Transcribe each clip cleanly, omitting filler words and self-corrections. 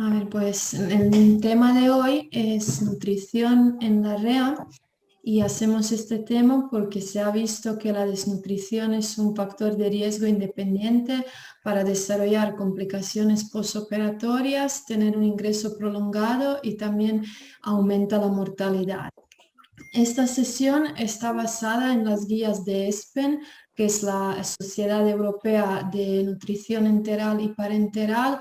A ver, pues el tema de hoy es nutrición en la REA y hacemos este tema porque se ha visto que la desnutrición es un factor de riesgo independiente para desarrollar complicaciones postoperatorias, tener un ingreso prolongado y también aumenta la mortalidad. Esta sesión está basada en las guías de ESPEN, que es la Sociedad Europea de Nutrición Enteral y Parenteral,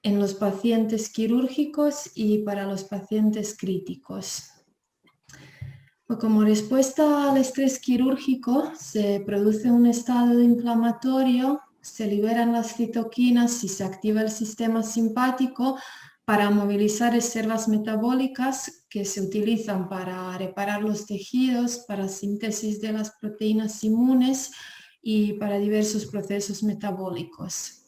en los pacientes quirúrgicos y para los pacientes críticos. Como respuesta al estrés quirúrgico, se produce un estado inflamatorio, se liberan las citoquinas y se activa el sistema simpático para movilizar reservas metabólicas que se utilizan para reparar los tejidos, para síntesis de las proteínas inmunes y para diversos procesos metabólicos.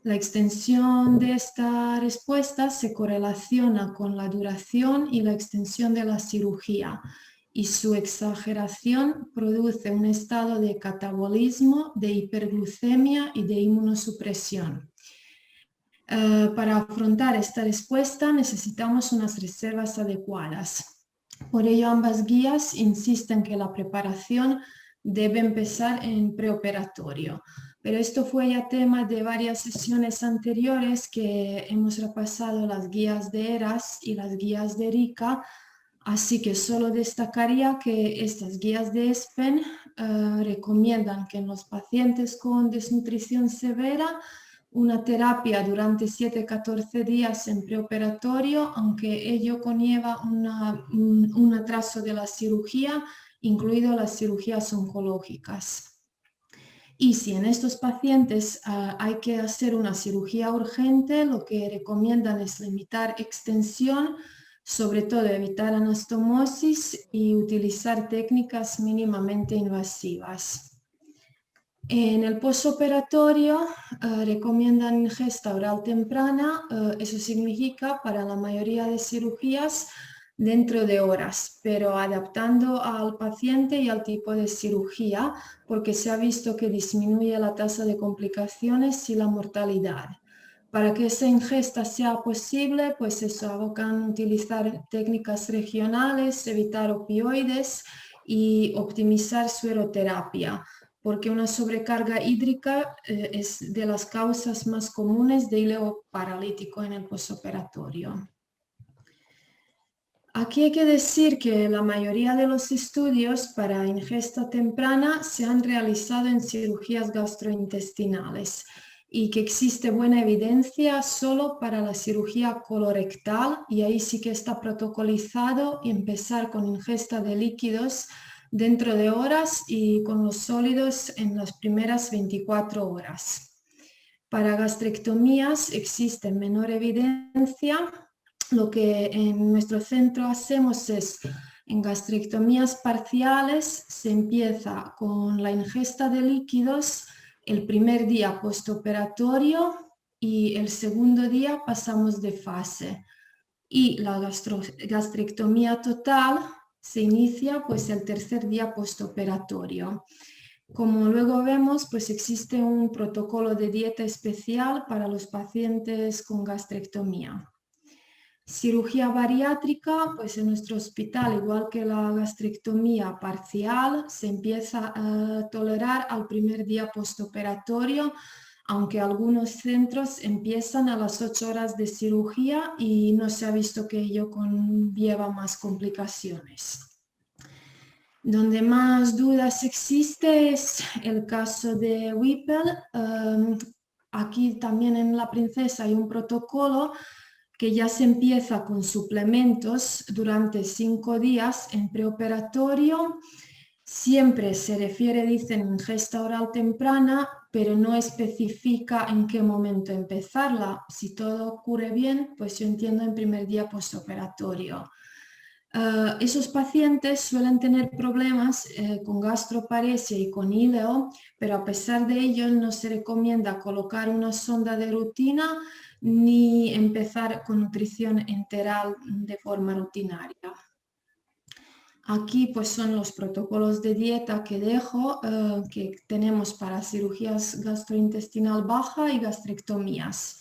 La extensión de esta respuesta se correlaciona con la duración y la extensión de la cirugía, y su exageración produce un estado de catabolismo, de hiperglucemia y de inmunosupresión. Para afrontar esta respuesta necesitamos unas reservas adecuadas. Por ello, ambas guías insisten que la preparación debe empezar en preoperatorio. Pero esto fue ya tema de varias sesiones anteriores que hemos repasado las guías de ERAS y las guías de RICA. Así que solo destacaría que estas guías de ESPEN recomiendan que en los pacientes con desnutrición severa una terapia durante 7-14 días en preoperatorio, aunque ello conlleva un atraso de la cirugía, incluido las cirugías oncológicas. Y si en estos pacientes hay que hacer una cirugía urgente, lo que recomiendan es limitar extensión, sobre todo evitar anastomosis y utilizar técnicas mínimamente invasivas. En el postoperatorio recomiendan ingesta oral temprana, eso significa para la mayoría de cirugías dentro de horas, pero adaptando al paciente y al tipo de cirugía, porque se ha visto que disminuye la tasa de complicaciones y la mortalidad. Para que esa ingesta sea posible, pues eso, abocan utilizar técnicas regionales, evitar opioides y optimizar sueroterapia, porque una sobrecarga hídrica es de las causas más comunes de hilo paralítico en el postoperatorio. Aquí hay que decir que la mayoría de los estudios para ingesta temprana se han realizado en cirugías gastrointestinales y que existe buena evidencia solo para la cirugía colorectal, y ahí sí que está protocolizado empezar con ingesta de líquidos dentro de horas y con los sólidos en las primeras 24 horas. Para gastrectomías existe menor evidencia. Lo que en nuestro centro hacemos es, en gastrectomías parciales, se empieza con la ingesta de líquidos el primer día postoperatorio y el segundo día pasamos de fase. Y la gastrectomía total se inicia pues el tercer día postoperatorio. Como luego vemos, pues existe un protocolo de dieta especial para los pacientes con gastrectomía. Cirugía bariátrica, pues en nuestro hospital, igual que la gastrectomía parcial, se empieza a tolerar al primer día postoperatorio, aunque algunos centros empiezan a las 8 horas de cirugía y no se ha visto que ello conlleva más complicaciones. Donde más dudas existe es el caso de Whipple. Aquí también en La Princesa hay un protocolo que ya se empieza con suplementos durante 5 días en preoperatorio. Siempre se refiere, dicen, ingesta oral temprana, pero no especifica en qué momento empezarla. Si todo ocurre bien, pues yo entiendo en primer día postoperatorio. Esos pacientes suelen tener problemas con gastroparesia y con íleo, pero a pesar de ello no se recomienda colocar una sonda de rutina ni empezar con nutrición enteral de forma rutinaria. Aquí pues son los protocolos de dieta que dejo, que tenemos para cirugías gastrointestinal baja y gastrectomías.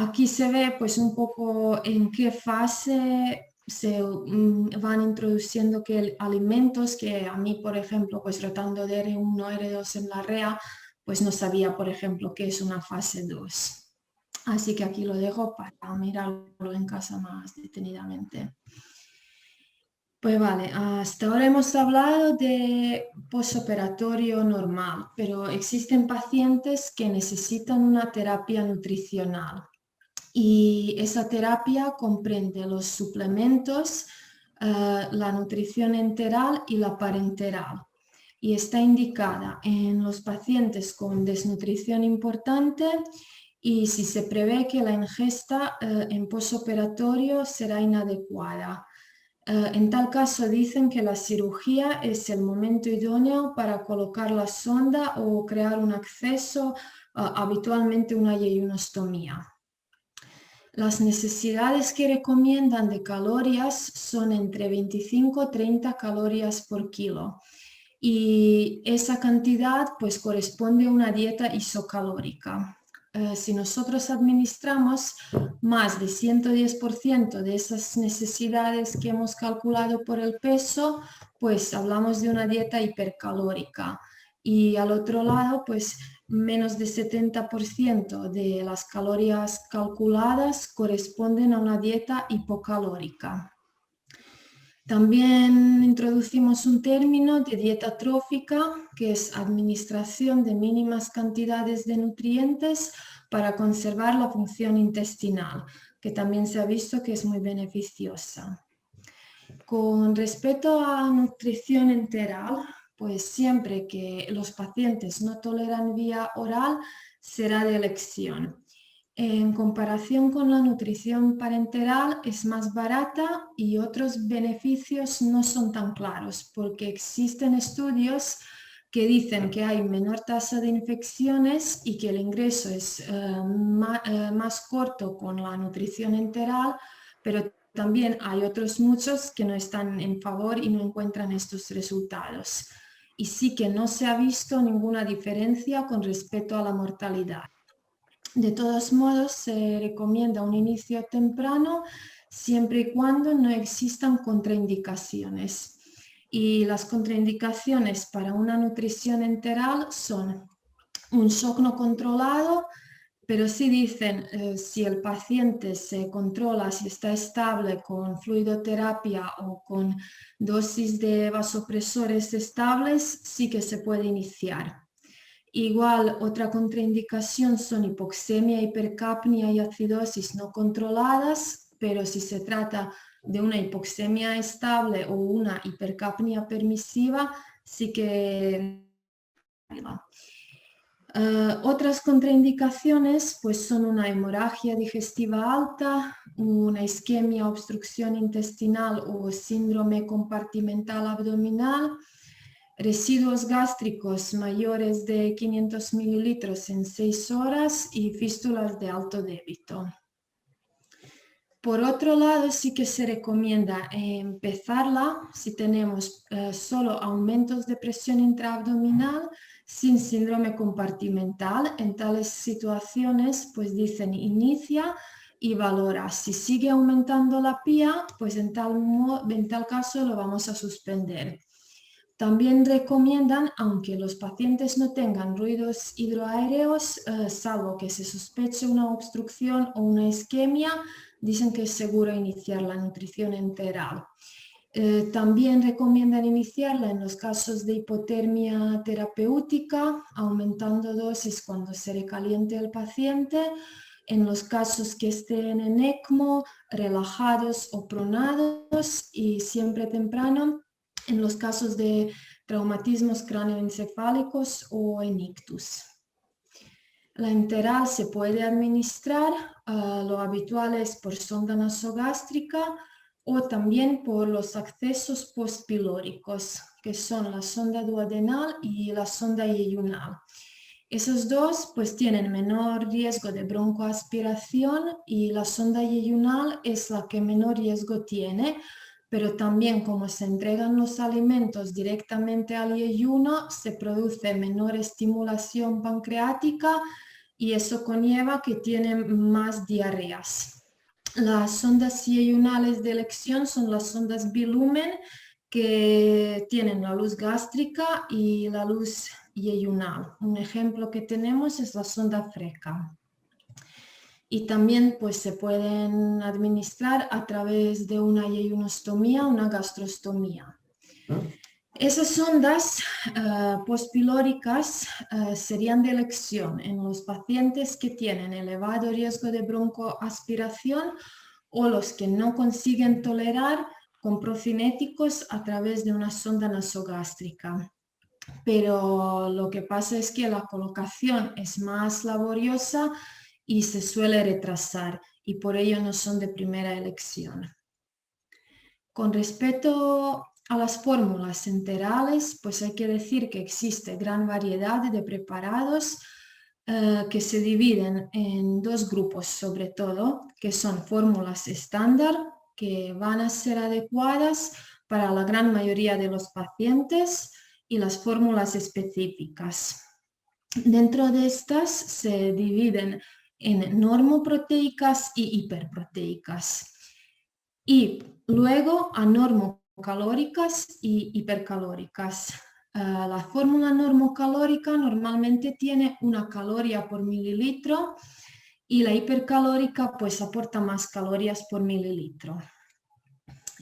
Aquí se ve pues un poco en qué fase se van introduciendo alimentos que a mí, por ejemplo, pues tratando de R1, R2 en la REA, pues no sabía, por ejemplo, qué es una fase 2. Así que aquí lo dejo para mirarlo en casa más detenidamente. Pues vale, hasta ahora hemos hablado de posoperatorio normal, pero existen pacientes que necesitan una terapia nutricional y esa terapia comprende los suplementos, la nutrición enteral y la parenteral y está indicada en los pacientes con desnutrición importante y si se prevé que la ingesta en posoperatorio será inadecuada. En tal caso dicen que la cirugía es el momento idóneo para colocar la sonda o crear un acceso, habitualmente una yeyunostomía. Las necesidades que recomiendan de calorías son entre 25 y 30 calorías por kilo y esa cantidad pues corresponde a una dieta isocalórica. Si nosotros administramos más de 110% de esas necesidades que hemos calculado por el peso, pues hablamos de una dieta hipercalórica. Y al otro lado, pues menos de 70% de las calorías calculadas corresponden a una dieta hipocalórica. También introducimos un término de dieta trófica, que es administración de mínimas cantidades de nutrientes para conservar la función intestinal, que también se ha visto que es muy beneficiosa. Con respecto a nutrición enteral, pues siempre que los pacientes no toleran vía oral, será de elección. En comparación con la nutrición parenteral es más barata y otros beneficios no son tan claros porque existen estudios que dicen que hay menor tasa de infecciones y que el ingreso es más corto con la nutrición enteral, pero también hay otros muchos que no están en favor y no encuentran estos resultados. Y sí que no se ha visto ninguna diferencia con respecto a la mortalidad. De todos modos, se recomienda un inicio temprano siempre y cuando no existan contraindicaciones. Y las contraindicaciones para una nutrición enteral son un shock no controlado, pero sí dicen si el paciente se controla, si está estable con fluidoterapia o con dosis de vasopresores estables, sí que se puede iniciar. Igual, otra contraindicación son hipoxemia, hipercapnia y acidosis no controladas, pero si se trata de una hipoxemia estable o una hipercapnia permisiva, sí que... Otras contraindicaciones pues son una hemorragia digestiva alta, una isquemia, obstrucción intestinal o síndrome compartimental abdominal, residuos gástricos mayores de 500 mililitros en 6 horas y fístulas de alto débito. Por otro lado, sí que se recomienda empezarla si tenemos solo aumentos de presión intraabdominal sin síndrome compartimental. En tales situaciones, pues dicen inicia y valora. Si sigue aumentando la PIA, pues en tal caso lo vamos a suspender. También recomiendan, aunque los pacientes no tengan ruidos hidroaéreos, salvo que se sospeche una obstrucción o una isquemia, dicen que es seguro iniciar la nutrición enteral. También recomiendan iniciarla en los casos de hipotermia terapéutica, aumentando dosis cuando se recaliente el paciente, en los casos que estén en ECMO, relajados o pronados y siempre temprano, en los casos de traumatismos cráneoencefálicos o en ictus. La enteral se puede administrar, lo habitual es por sonda nasogástrica o también por los accesos postpilóricos, que son la sonda duodenal y la sonda yeyunal. Esos dos pues tienen menor riesgo de broncoaspiración y la sonda yeyunal es la que menor riesgo tiene, pero también como se entregan los alimentos directamente al yeyuno, se produce menor estimulación pancreática y eso conlleva que tienen más diarreas. Las sondas ieyunales de elección son las sondas bilumen que tienen la luz gástrica y la luz ieyunal. Un ejemplo que tenemos es la sonda Freca. Y también pues se pueden administrar a través de una ieyunostomía, una gastrostomía. Esas sondas postpilóricas serían de elección en los pacientes que tienen elevado riesgo de broncoaspiración o los que no consiguen tolerar con profinéticos a través de una sonda nasogástrica. Pero lo que pasa es que la colocación es más laboriosa y se suele retrasar y por ello no son de primera elección. Con respecto a las fórmulas enterales, pues hay que decir que existe gran variedad de preparados que se dividen en dos grupos sobre todo, que son fórmulas estándar, que van a ser adecuadas para la gran mayoría de los pacientes, y las fórmulas específicas. Dentro de estas se dividen en normoproteicas y hiperproteicas. Y luego anormocalóricas y hipercalóricas. La fórmula normocalórica normalmente tiene 1 caloría por mililitro y la hipercalórica pues aporta más calorías por mililitro.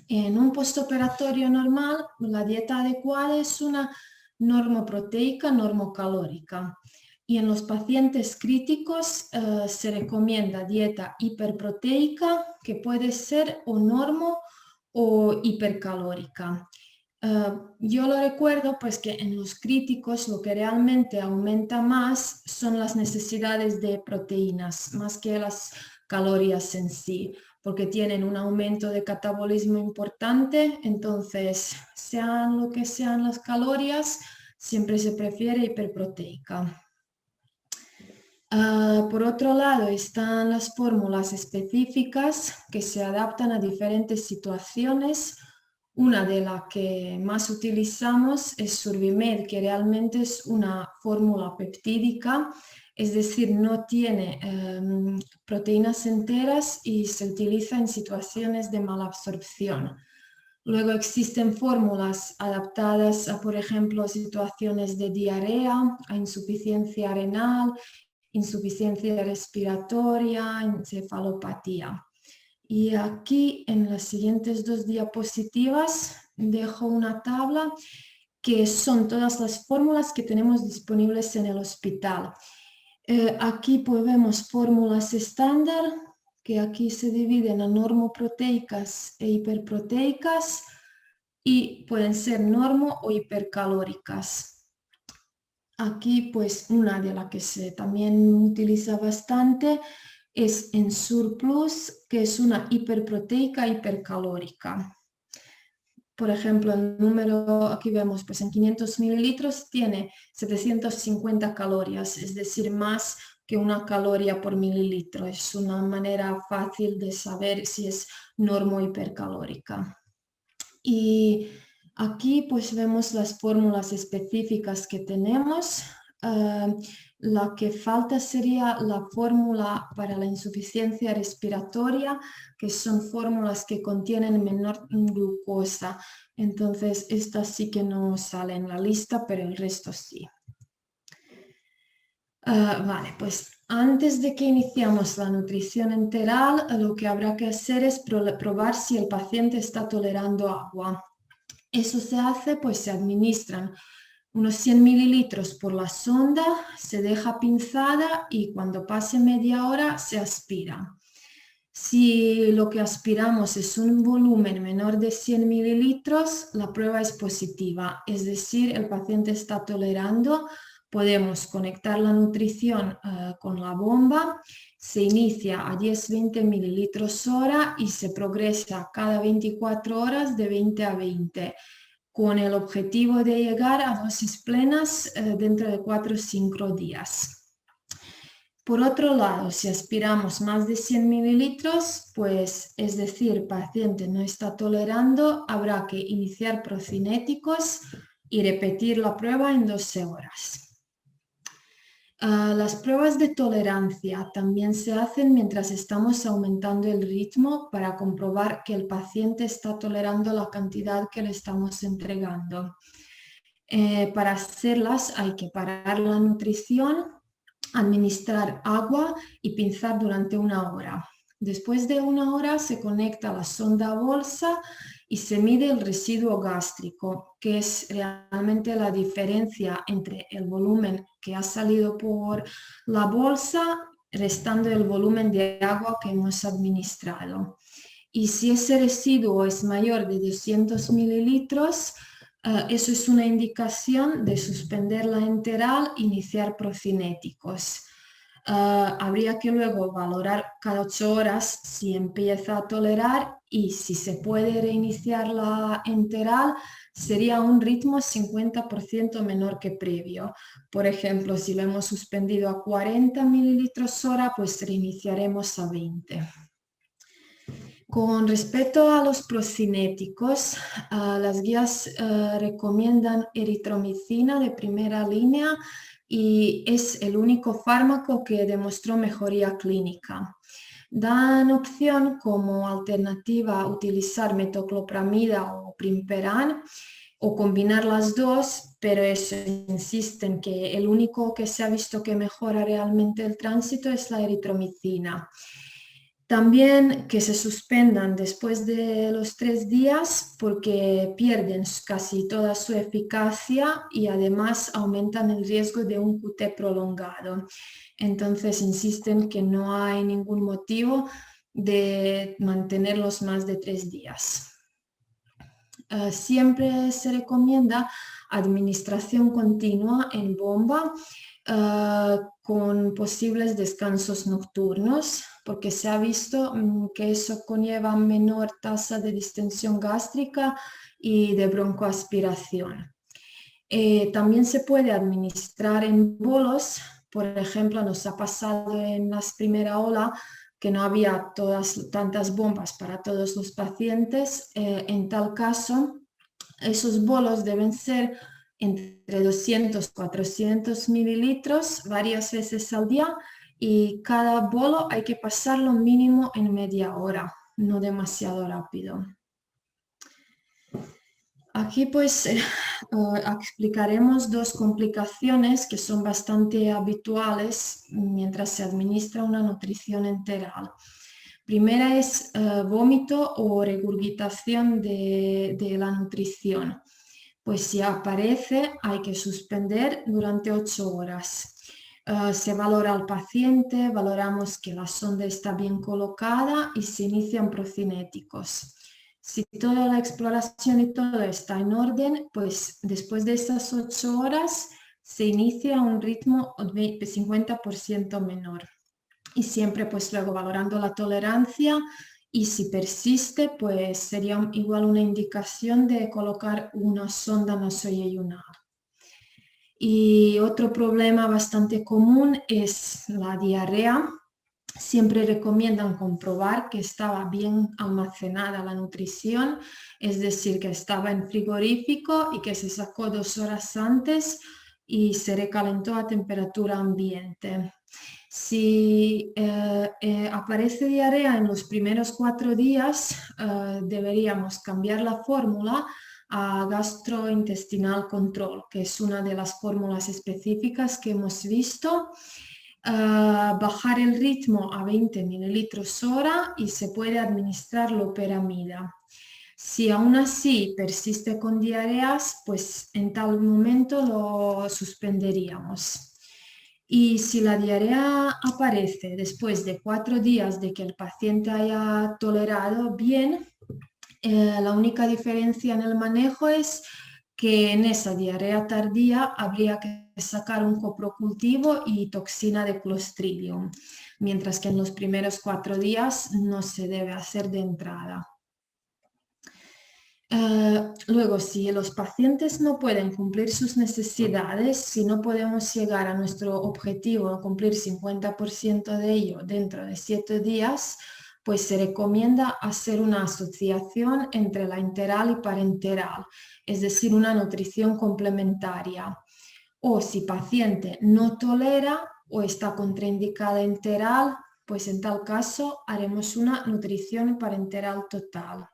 En un postoperatorio normal, la dieta adecuada es una normoproteica normocalórica. Y en los pacientes críticos se recomienda dieta hiperproteica, que puede ser o normo o hipercalórica. Yo lo recuerdo pues que en los críticos lo que realmente aumenta más son las necesidades de proteínas, más que las calorías en sí, porque tienen un aumento de catabolismo importante, entonces sean lo que sean las calorías, siempre se prefiere hiperproteica. Por otro lado están las fórmulas específicas que se adaptan a diferentes situaciones. Una de las que más utilizamos es Survimed, que realmente es una fórmula peptídica, es decir, no tiene proteínas enteras y se utiliza en situaciones de malabsorción. Luego existen fórmulas adaptadas a, por ejemplo, situaciones de diarrea, a insuficiencia renal, insuficiencia respiratoria, encefalopatía. Y aquí en las siguientes 2 diapositivas dejo una tabla que son todas las fórmulas que tenemos disponibles en el hospital. Aquí pues vemos fórmulas estándar, que aquí se dividen en normoproteicas e hiperproteicas y pueden ser normo o hipercalóricas. Aquí pues una de las que se también utiliza bastante es Ensure Plus, que es una hiperproteica hipercalórica. Por ejemplo, el número, aquí vemos, pues en 500 mililitros tiene 750 calorías, es decir, más que 1 caloría por mililitro. Es una manera fácil de saber si es normo hipercalórica. Y aquí pues vemos las fórmulas específicas que tenemos. La que falta sería la fórmula para la insuficiencia respiratoria, que son fórmulas que contienen menor glucosa. Entonces, estas sí que no salen en la lista, pero el resto sí. Vale, pues antes de que iniciamos la nutrición enteral, lo que habrá que hacer es probar si el paciente está tolerando agua. Eso se hace, pues se administran unos 100 mililitros por la sonda, se deja pinzada y cuando pase media hora se aspira. Si lo que aspiramos es un volumen menor de 100 mililitros, la prueba es positiva, es decir, el paciente está tolerando. Podemos conectar la nutrición con la bomba, se inicia a 10-20 mililitros hora y se progresa cada 24 horas de 20 a 20, con el objetivo de llegar a dosis plenas dentro de 4 o 5 días. Por otro lado, si aspiramos más de 100 mililitros, pues es decir, paciente no está tolerando, habrá que iniciar procinéticos y repetir la prueba en 12 horas. Las pruebas de tolerancia también se hacen mientras estamos aumentando el ritmo para comprobar que el paciente está tolerando la cantidad que le estamos entregando. Para hacerlas hay que parar la nutrición, administrar agua y pinzar durante 1 hora. Después de 1 hora se conecta la sonda bolsa y se mide el residuo gástrico, que es realmente la diferencia entre el volumen que ha salido por la bolsa restando el volumen de agua que hemos administrado. Y si ese residuo es mayor de 200 mililitros, eso es una indicación de suspender la enteral e iniciar procinéticos. Habría que luego valorar cada 8 horas si empieza a tolerar y si se puede reiniciar la enteral, sería un ritmo 50% menor que previo. Por ejemplo, si lo hemos suspendido a 40 mililitros hora, pues reiniciaremos a 20. Con respecto a los procinéticos, las guías recomiendan eritromicina de primera línea y es el único fármaco que demostró mejoría clínica. Dan opción como alternativa a utilizar metoclopramida o primperan o combinar las dos, pero insisten que el único que se ha visto que mejora realmente el tránsito es la eritromicina. También que se suspendan después de los 3 días porque pierden casi toda su eficacia y además aumentan el riesgo de un QT prolongado. Entonces insisten que no hay ningún motivo de mantenerlos más de 3 días. Siempre se recomienda administración continua en bomba con posibles descansos nocturnos, porque se ha visto que eso conlleva menor tasa de distensión gástrica y de broncoaspiración. También se puede administrar en bolos, por ejemplo, nos ha pasado en la primera ola que no había tantas bombas para todos los pacientes. En tal caso, esos bolos deben ser entre 200 y 400 mililitros varias veces al día y cada bolo hay que pasarlo mínimo en media hora, no demasiado rápido. Aquí pues explicaremos 2 complicaciones que son bastante habituales mientras se administra una nutrición enteral. Primera es vómito o regurgitación de la nutrición. Pues si aparece hay que suspender durante 8 horas. Se valora al paciente, valoramos que la sonda está bien colocada y se inician procinéticos. Si toda la exploración y todo está en orden, pues después de esas 8 horas se inicia un ritmo de 50% menor. Y siempre pues luego valorando la tolerancia y si persiste pues sería igual una indicación de colocar una sonda nasoyeyunal. Y otro problema bastante común es la diarrea. Siempre recomiendan comprobar que estaba bien almacenada la nutrición, es decir, que estaba en frigorífico y que se sacó 2 horas antes y se recalentó a temperatura ambiente. Si aparece diarrea en los primeros 4 días, deberíamos cambiar la fórmula a gastrointestinal control, que es una de las fórmulas específicas que hemos visto. Bajar el ritmo a 20 mililitros hora y se puede administrar loperamida. Si aún así persiste con diarreas, pues en tal momento lo suspenderíamos. Y si la diarrea aparece después de 4 días de que el paciente haya tolerado bien, la única diferencia en el manejo es que en esa diarrea tardía habría que sacar un coprocultivo y toxina de Clostridium, mientras que en los primeros 4 días no se debe hacer de entrada. Luego, si los pacientes no pueden cumplir sus necesidades, si no podemos llegar a nuestro objetivo, cumplir 50% de ello dentro de 7 días, pues se recomienda hacer una asociación entre la enteral y parenteral, es decir, una nutrición complementaria. O si paciente no tolera, o está contraindicada enteral, pues en tal caso haremos una nutrición parenteral total.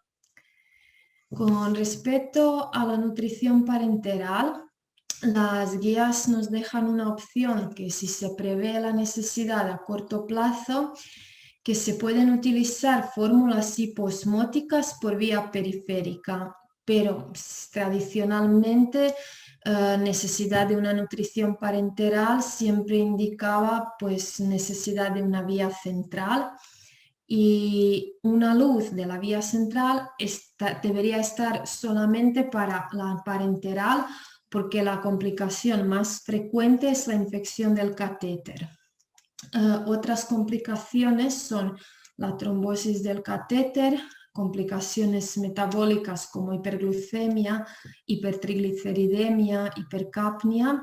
Con respecto a la nutrición parenteral, las guías nos dejan una opción que si se prevé la necesidad a corto plazo, que se pueden utilizar fórmulas hiposmóticas por vía periférica, pero tradicionalmente necesidad de una nutrición parenteral siempre indicaba pues necesidad de una vía central y una luz de la vía central debería estar solamente para la parenteral porque la complicación más frecuente es la infección del catéter. Otras complicaciones son la trombosis del catéter, complicaciones metabólicas como hiperglucemia, hipertrigliceridemia, hipercapnia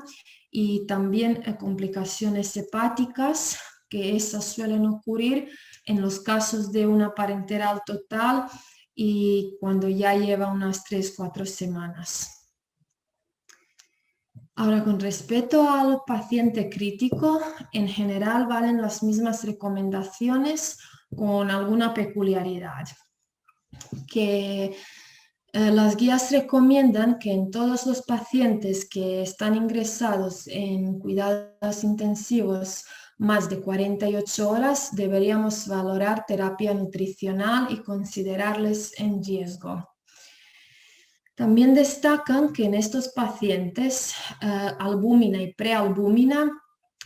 y también complicaciones hepáticas, que esas suelen ocurrir en los casos de una parenteral total y cuando ya lleva unas 3-4 semanas. Ahora, con respecto al paciente crítico, en general valen las mismas recomendaciones con alguna peculiaridad. Que las guías recomiendan que en todos los pacientes que están ingresados en cuidados intensivos más de 48 horas deberíamos valorar terapia nutricional y considerarles en riesgo. También destacan que en estos pacientes albúmina y prealbúmina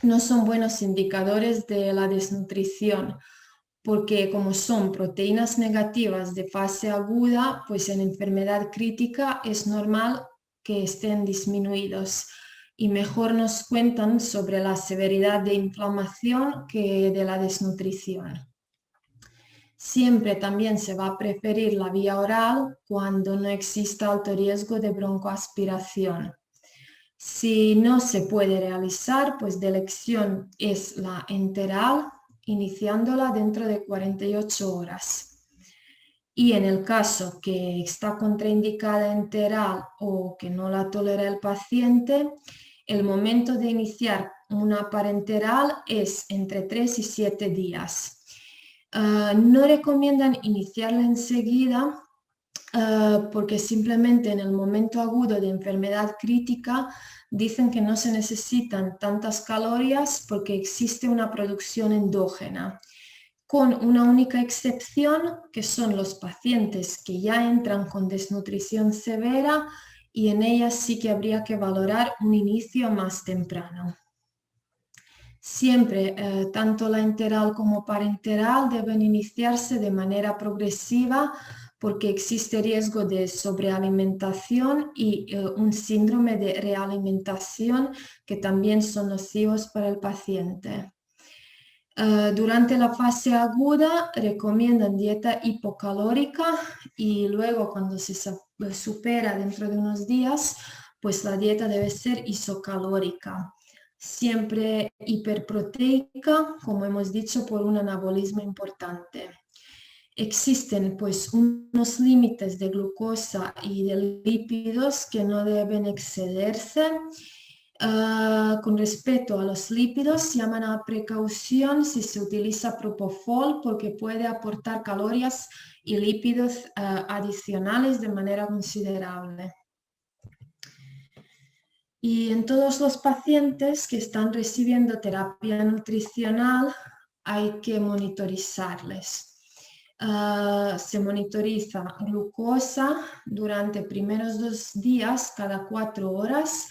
no son buenos indicadores de la desnutrición, porque como son proteínas negativas de fase aguda, pues en enfermedad crítica es normal que estén disminuidos y mejor nos cuentan sobre la severidad de inflamación que de la desnutrición. Siempre también se va a preferir la vía oral cuando no exista alto riesgo de broncoaspiración. Si no se puede realizar, pues de elección es la enteral, iniciándola dentro de 48 horas. Y en el caso que está contraindicada enteral o que no la tolera el paciente, el momento de iniciar una parenteral es entre 3 y 7 días. No recomiendan iniciarla enseguida porque simplemente en el momento agudo de enfermedad crítica dicen que no se necesitan tantas calorías porque existe una producción endógena, con una única excepción que son los pacientes que ya entran con desnutrición severa y en ellas sí que habría que valorar un inicio más temprano. Siempre, tanto la enteral como parenteral deben iniciarse de manera progresiva porque existe riesgo de sobrealimentación y un síndrome de realimentación que también son nocivos para el paciente. Durante la fase aguda recomiendan dieta hipocalórica y luego cuando se supera dentro de unos días, pues la dieta debe ser isocalórica. Siempre hiperproteica, como hemos dicho, por un anabolismo importante. Existen pues unos límites de glucosa y de lípidos que no deben excederse. Con respecto a los lípidos, llaman a precaución si se utiliza propofol porque puede aportar calorías y lípidos adicionales de manera considerable. Y en todos los pacientes que están recibiendo terapia nutricional hay que monitorizarles. Se monitoriza glucosa durante primeros 2 días cada 4 horas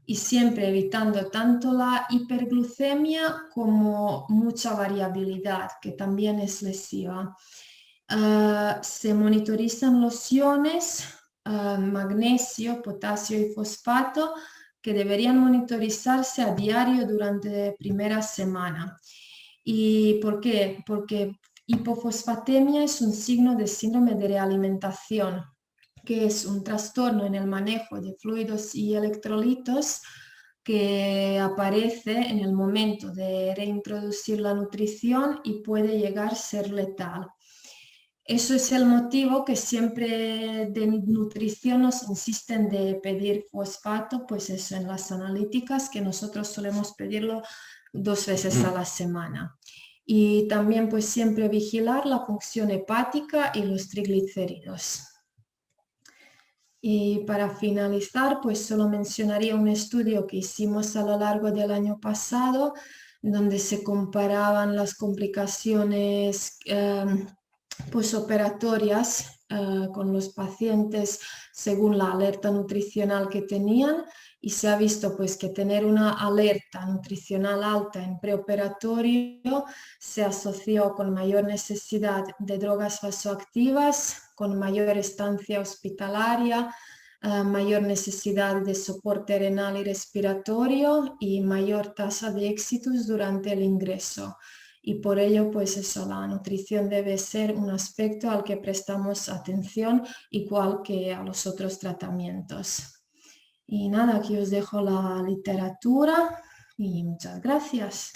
y siempre evitando tanto la hiperglucemia como mucha variabilidad, que también es lesiva. Se monitorizan los iones, magnesio, potasio y fosfato, que deberían monitorizarse a diario durante la primera semana. ¿Y por qué? Porque hipofosfatemia es un signo de síndrome de realimentación, que es un trastorno en el manejo de fluidos y electrolitos que aparece en el momento de reintroducir la nutrición y puede llegar a ser letal. Eso es el motivo que siempre de nutrición nos insisten de pedir fosfato, pues eso en las analíticas, que nosotros solemos pedirlo 2 veces a la semana. Y también pues siempre vigilar la función hepática y los triglicéridos. Y para finalizar, pues solo mencionaría un estudio que hicimos a lo largo del año pasado, donde se comparaban las complicaciones posoperatorias con los pacientes según la alerta nutricional que tenían, y se ha visto pues que tener una alerta nutricional alta en preoperatorio se asoció con mayor necesidad de drogas vasoactivas, con mayor estancia hospitalaria, mayor necesidad de soporte renal y respiratorio y mayor tasa de éxitos durante el ingreso. Y por ello, pues eso, la nutrición debe ser un aspecto al que prestamos atención, igual que a los otros tratamientos. Y nada, aquí os dejo la literatura y muchas gracias.